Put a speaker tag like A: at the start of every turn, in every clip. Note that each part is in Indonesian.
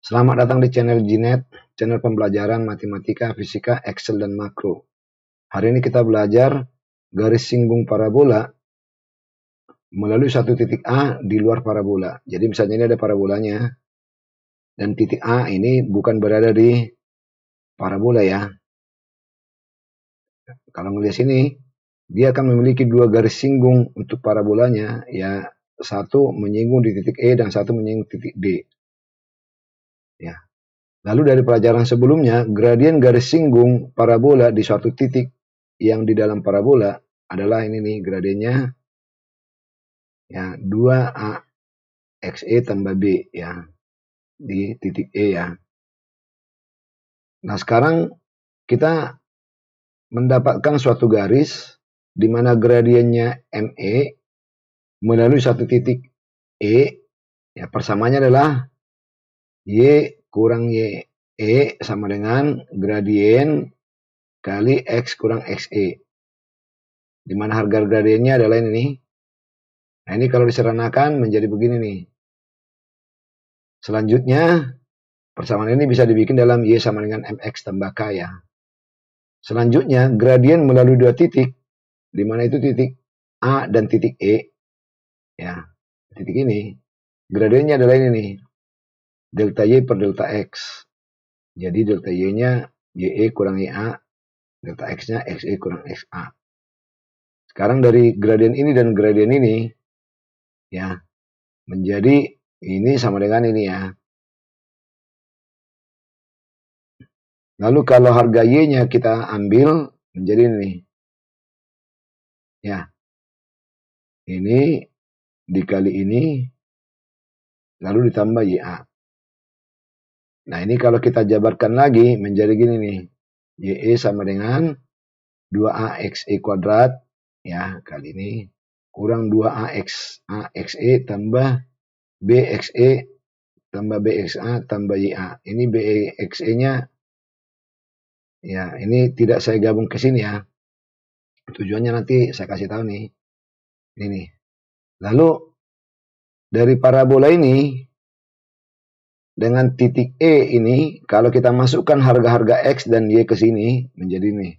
A: Selamat datang di channel GNet, channel pembelajaran matematika, fisika, Excel, dan makro. Hari ini kita belajar garis singgung parabola melalui satu titik A di luar parabola. Jadi misalnya ini ada parabolanya, dan titik A ini bukan berada di parabola ya. Kalau melihat sini, dia akan memiliki dua garis singgung untuk parabolanya, ya, satu menyinggung di titik E dan satu menyinggung titik D. Ya. Lalu dari pelajaran sebelumnya, gradien garis singgung parabola di suatu titik yang di dalam parabola adalah ini nih gradiennya, ya, 2A XE tambah B ya di titik E ya. Nah, sekarang kita mendapatkan suatu garis di mana gradiennya ME melalui satu titik E, ya, persamaannya adalah Y kurang YE sama dengan gradien kali X kurang XE. Di mana harga gradiennya adalah ini nih. Nah, ini kalau diseranakan menjadi begini nih. Selanjutnya, persamaan ini bisa dibikin dalam Y sama dengan MX tambah K ya. Selanjutnya, gradien melalui dua titik, di mana itu titik A dan titik E. Ya, titik ini. Gradiennya adalah ini nih. Delta Y per delta X. Jadi delta Y-nya YE kurang YA, delta X-nya XE kurang XA. Sekarang dari gradien ini dan gradien ini, ya, menjadi ini sama dengan ini ya. Lalu kalau harga Y-nya kita ambil menjadi ini. Ya. Ini dikali ini, lalu ditambah YA. Nah, ini kalau kita jabarkan lagi menjadi gini nih. YE sama dengan 2AXE kuadrat, ya, kali ini kurang 2AXE tambah BXE tambah BXA tambah YA. Ini BXE-nya, ya, ini tidak saya gabung ke sini ya. Tujuannya nanti saya kasih tahu nih. Ini. Lalu dari parabola ini dengan titik E ini, kalau kita masukkan harga-harga X dan Y ke sini, menjadi ini.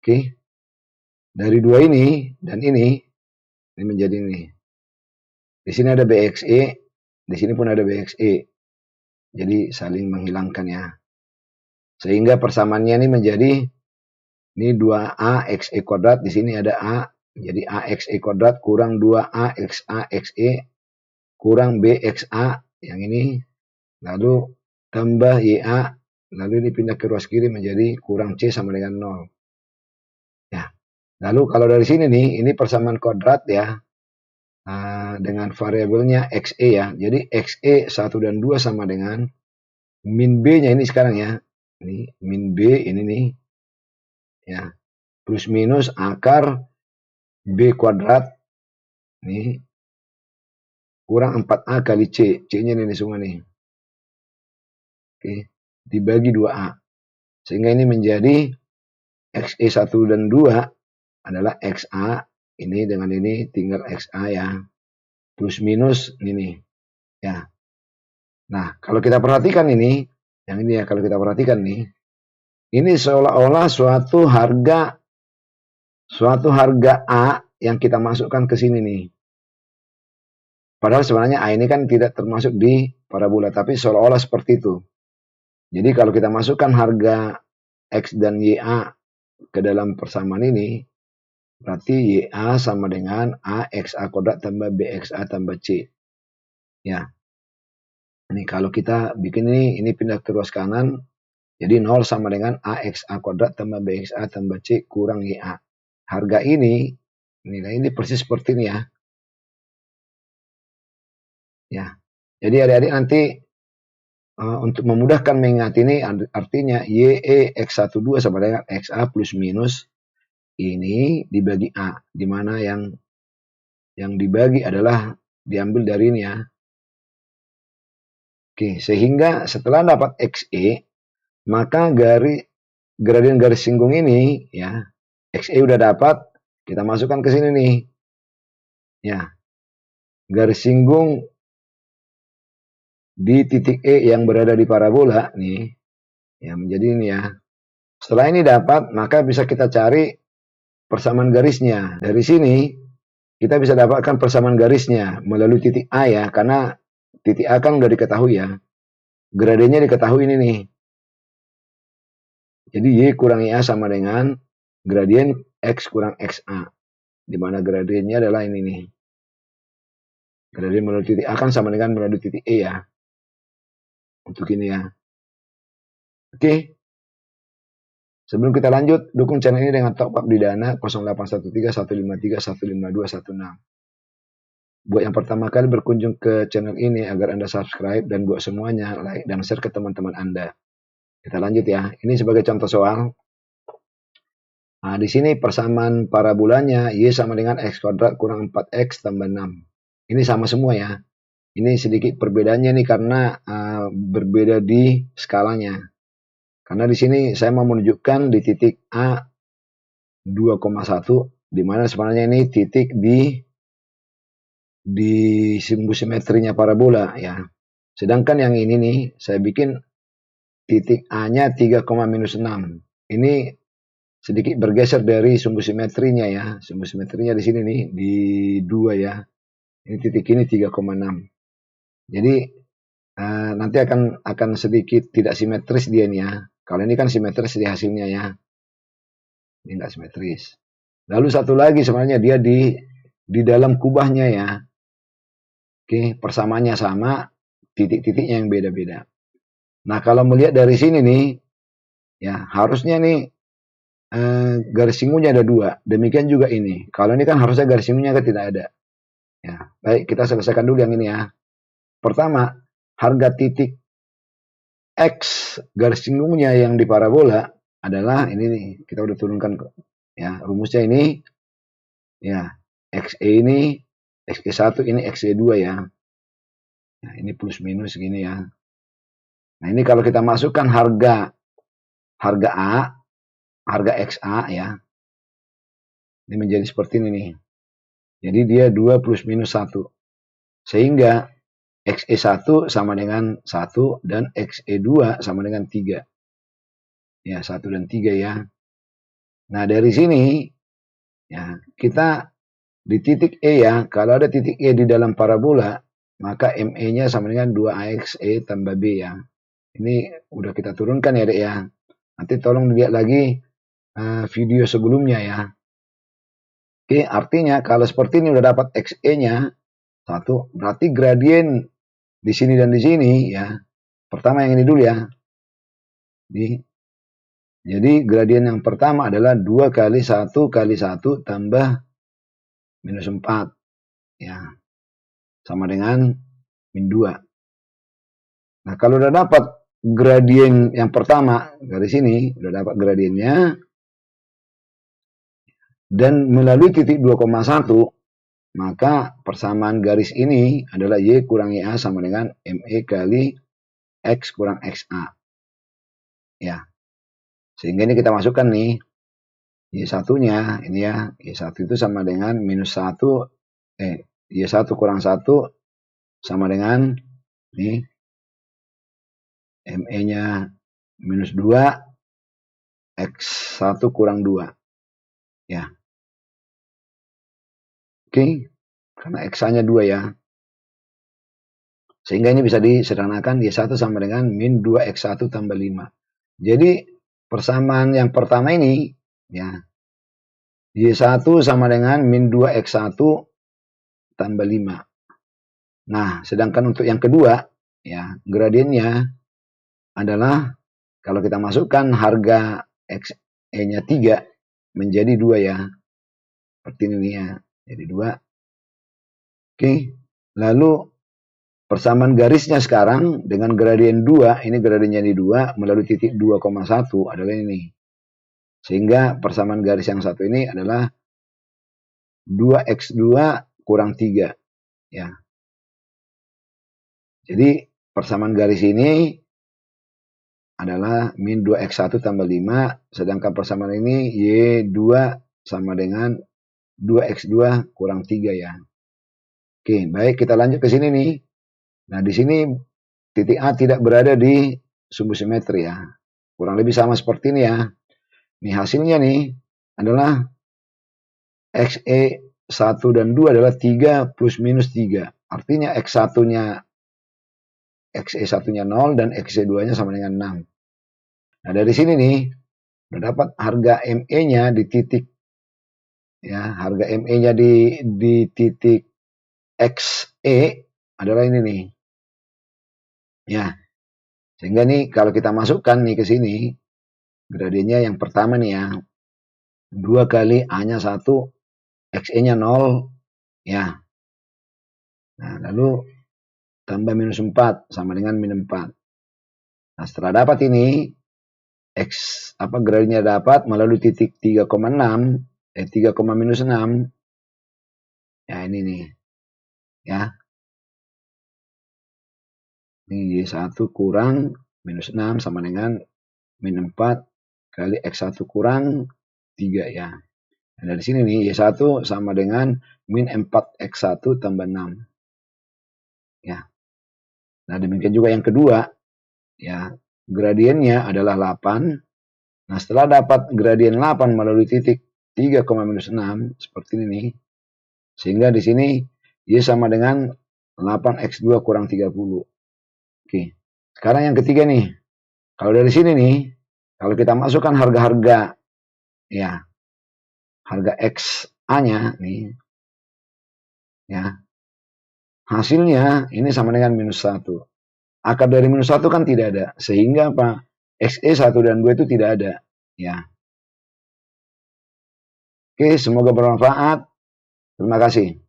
A: Oke. Dari dua ini dan ini menjadi ini. Di sini ada BXE, di sini pun ada BXE. Jadi saling menghilangkan ya. Sehingga persamaannya ini menjadi ini 2A XE kuadrat, di sini ada A, jadi AXE kuadrat kurang 2A XA XE kurang BXA yang ini, lalu tambah YA, lalu ini pindah ke ruas kiri menjadi kurang C sama dengan 0. Ya. Lalu kalau dari sini nih, ini persamaan kuadrat ya, dengan variabelnya XE ya. Jadi XE 1 dan 2 sama dengan min B-nya ini sekarang ya. Ini min B ini nih. Ya. Plus minus akar B kuadrat. Nih. Kurang 4A kali C. C-nya ini semua nih. Oke. Dibagi 2A. Sehingga ini menjadi XE 1 dan 2 adalah XA. Ini dengan ini tinggal XA ya. Plus minus ini. Ya. Nah, kalau kita perhatikan ini, yang ini ya, kalau kita perhatikan nih, ini seolah-olah suatu harga A yang kita masukkan ke sini nih. Padahal sebenarnya A ini kan tidak termasuk di parabola, tapi seolah-olah seperti itu. Jadi kalau kita masukkan harga X dan YA ke dalam persamaan ini, berarti YA sama dengan AXA kuadrat tambah BXA tambah C. Ya. Ini kalau kita bikin ini pindah ke ruas kanan, jadi 0 sama dengan AXA kuadrat tambah BXA tambah C kurang YA. Harga ini, nilai ini persis seperti ini ya. Ya. Jadi adik-adik nanti untuk memudahkan mengingat ini, artinya YE X12 sama dengan XA plus minus ini dibagi A, di mana yang dibagi adalah diambil dari ini ya. Oke, sehingga setelah dapat XE, maka gradien garis singgung ini ya, XE udah dapat, kita masukkan ke sini nih. Ya. Garis singgung di titik E yang berada di parabola nih, ya menjadi ini ya. Setelah ini dapat, maka bisa kita cari persamaan garisnya. Dari sini kita bisa dapatkan persamaan garisnya melalui titik A ya, karena titik A kan udah diketahui ya. Gradiennya diketahui ini nih. Jadi Y kurang IA sama dengan gradien X kurang XA. Di mana gradiennya adalah ini nih. Gradien melalui titik A kan sama dengan melalui titik E ya. Untuk ini ya. Oke. Sebelum kita lanjut, dukung channel ini dengan top up di Dana 0813 153 152 16. Buat yang pertama kali berkunjung ke channel ini agar Anda subscribe dan buat semuanya like dan share ke teman-teman Anda. Kita lanjut ya. Ini sebagai contoh soal. Nah, di sini persamaan parabolanya Y sama dengan X kuadrat kurang 4X tambah 6. Ini sama semua ya. Ini sedikit perbedaannya nih karena berbeda di skalanya. Karena di sini saya mau menunjukkan di titik A 2,1 di mana sebenarnya ini titik di sumbu simetrinya parabola ya. Sedangkan yang ini nih saya bikin titik A-nya 3, minus 6. Ini sedikit bergeser dari sumbu simetrinya ya. Sumbu simetrinya di sini nih di 2 ya. Ini titik ini 3,6. Jadi nanti akan sedikit tidak simetris dia nih ya. Kalau ini kan simetris di hasilnya ya. Ini enggak simetris. Lalu satu lagi sebenarnya dia di dalam kubahnya ya. Oke, persamaannya sama, titik-titiknya yang beda-beda. Nah, kalau melihat dari sini nih, ya harusnya nih garis singunya ada 2. Demikian juga ini. Kalau ini kan harusnya garis singunya kan tidak ada. Ya, baik kita selesaikan dulu yang ini ya. Pertama, harga titik X garis singunya yang di parabola adalah ini nih, kita udah turunkan ya, rumusnya ini ya, XE ini XE1 ini XE2 ya. Nah, ini plus minus gini ya. Nah, ini kalau kita masukkan harga A, harga XA ya. Ini menjadi seperti ini nih. Jadi dia 2 plus minus 1. Sehingga XE1 sama dengan 1 dan XE2 sama dengan 3. Ya, 1 dan 3 ya. Nah, dari sini ya, kita di titik E ya, kalau ada titik E di dalam parabola, maka ME-nya sama dengan 2AXE tambah B ya. Ini udah kita turunkan ya, Dek ya. Nanti tolong dilihat lagi video sebelumnya ya. Oke, artinya kalau seperti ini udah dapat XE-nya 1, berarti gradien di sini dan di sini ya. Pertama yang ini dulu ya. Jadi gradien yang pertama adalah 2 kali 1 kali 1 tambah minus 4 ya. Sama dengan min 2. Nah, kalau udah dapat gradien yang pertama dari sini, udah dapat gradiennya dan melalui titik 2,1, maka persamaan garis ini adalah Y kurang YA sama dengan ME kali X kurang XA. Ya. Sehingga ini kita masukkan nih Y1-nya, ini ya. Y1 itu sama dengan minus 1, Y1 kurang 1 sama dengan nih ME-nya minus 2, X1 kurang 2. Ya. Oke, karena X-nya 2 ya. Sehingga ini bisa disederhanakan Y1 sama dengan min 2X1 tambah 5. Jadi persamaan yang pertama ini ya, Y1 sama dengan min 2X1 tambah 5. Nah, sedangkan untuk yang kedua ya, gradiennya adalah kalau kita masukkan harga XE-nya 3 menjadi 2 ya. Seperti ini ya. Jadi 2. Oke. Lalu persamaan garisnya sekarang dengan gradien 2, ini gradiennya di 2 melalui titik 2,1 adalah ini. Sehingga persamaan garis yang satu ini adalah 2x2 kurang 3 ya. Jadi persamaan garis ini adalah min 2x1 tambah 5, sedangkan persamaan ini Y2 sama dengan 2x2 kurang 3 ya. Oke, baik kita lanjut ke sini nih. Nah, di sini titik A tidak berada di sumbu simetri ya. Kurang lebih sama seperti ini ya. Nih hasilnya nih adalah XE 1 dan 2 adalah 3 plus minus 3. Artinya XE 1-nya 0 dan XE2-nya sama dengan 6. Nah, dari sini nih udah dapat harga ME-nya di titik ya, harga ME-nya di titik XE adalah ini nih. Ya. Sehingga nih kalau kita masukkan nih ke sini gradiennya yang pertama nih ya. 2 kali A-nya 1, XE-nya 0 ya. Nah, lalu tambah minus 4 sama dengan min 4. Nah, setelah dapat ini gradiennya dapat melalui titik 3,6 3, minus 6. Ya ini nih. Ya. Ini Y1 kurang minus 6 sama dengan min 4 kali X1 kurang 3 ya. Nah, dari sini nih Y1 sama dengan min 4X1 tambah 6. Ya. Nah, demikian juga yang kedua. Ya, gradiennya adalah 8. Nah, setelah dapat gradien 8 melalui titik 3, minus 6 seperti ini nih. Sehingga di sini Y sama dengan 8X2 kurang 30. Oke. Sekarang yang ketiga nih. Kalau dari sini nih, kalau kita masukkan harga-harga ya, harga XA-nya nih ya. Hasilnya ini sama dengan minus 1. Akar dari minus 1 kan tidak ada. Sehingga apa? XE 1 dan 2 itu tidak ada. Ya. Oke, semoga bermanfaat. Terima kasih.